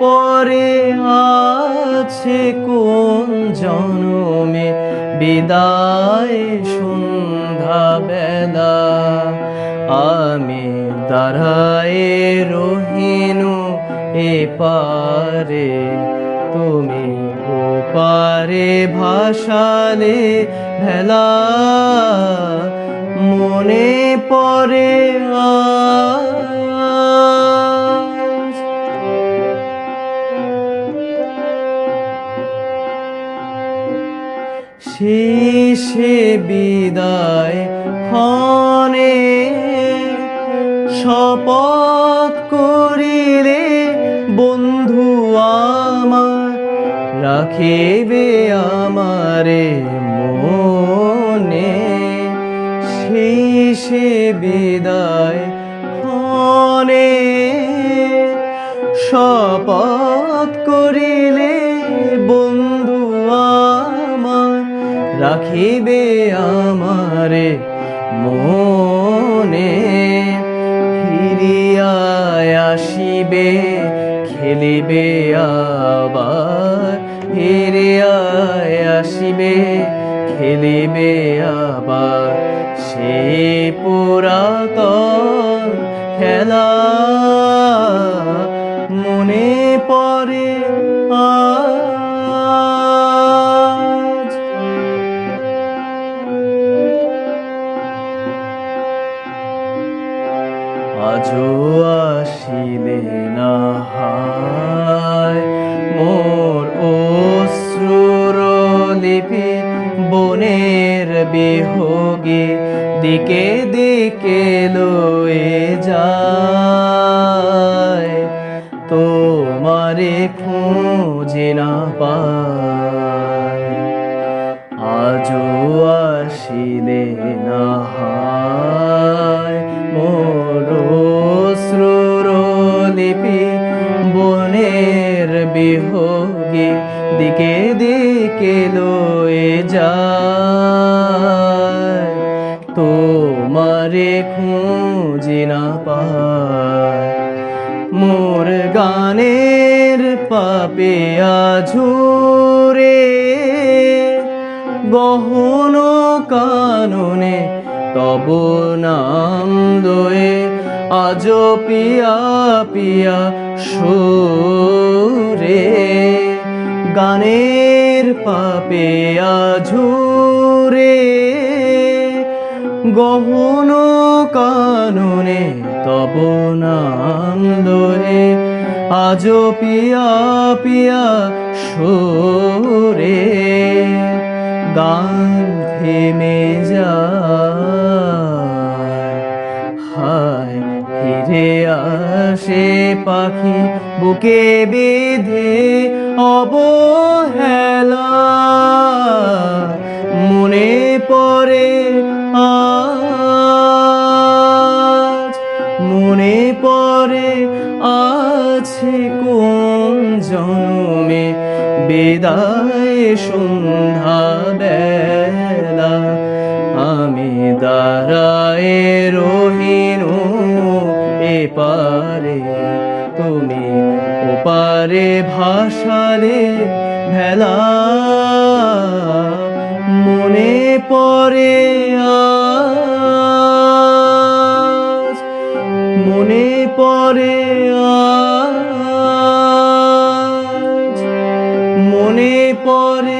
পড়ে আছে কোন জনমে বিদায় সন্ধ্যা বেলা। আমি দাঁড়ায়ে রহিনু এপারে, তুমি ওপারে ভাসালে ভেলা। মনে পড়ে আজ শেষে বিদায় ক্ষণে শপথ করিলে বন্ধু আমার, রাখিবে আমারে মনে। শেষে বিদায় ক্ষণে শপথ করিলে বন্ধু আমার, রাখিবে আমারে মনে। ফিরিয়া আসিবে খেলিবে আবার, ফিরিয়া আসিবে খেলিবে আবার, সে পুরাতন খেলা। মনে পড়ে আজ আজও আসিলে না হায় মোর অশ্রুর লিপি। বনের বিহোগে দিকে দিকে লয়ে যায়, তোমারে খুঁজে না পায়। আজও আসিলে না হায় মোর অশ্রুর লিপি। বনের বিহোগে দিকে দিকে লয়ে যায়, তোমারে খুঁজে না পায়। মোর গানের পাপে আঝুরে গহন কাননে তব নাম লয়ে, আজ পিয়া পিয়া সুরে। গানের পাপে আঝুরে গহন কাননে তব নাম লয়ে, আজ পিয়া পিয়া সুরে। গান থেমে যায়, হায় ফিরে আসে পাখি বুকে বেঁধে অবহেলা। মনে পড়ে আজ, মনে পড়ে আছে কোন জনমে বিদায় সন্ধ্যা বেলা। আমি দাঁড়ায়ে রহিনু এপারে, তুমি ওপারে ভাসালে ভেলা। মনে পড়ে আজ, মনে পড়ে আজ, মনে পড়ে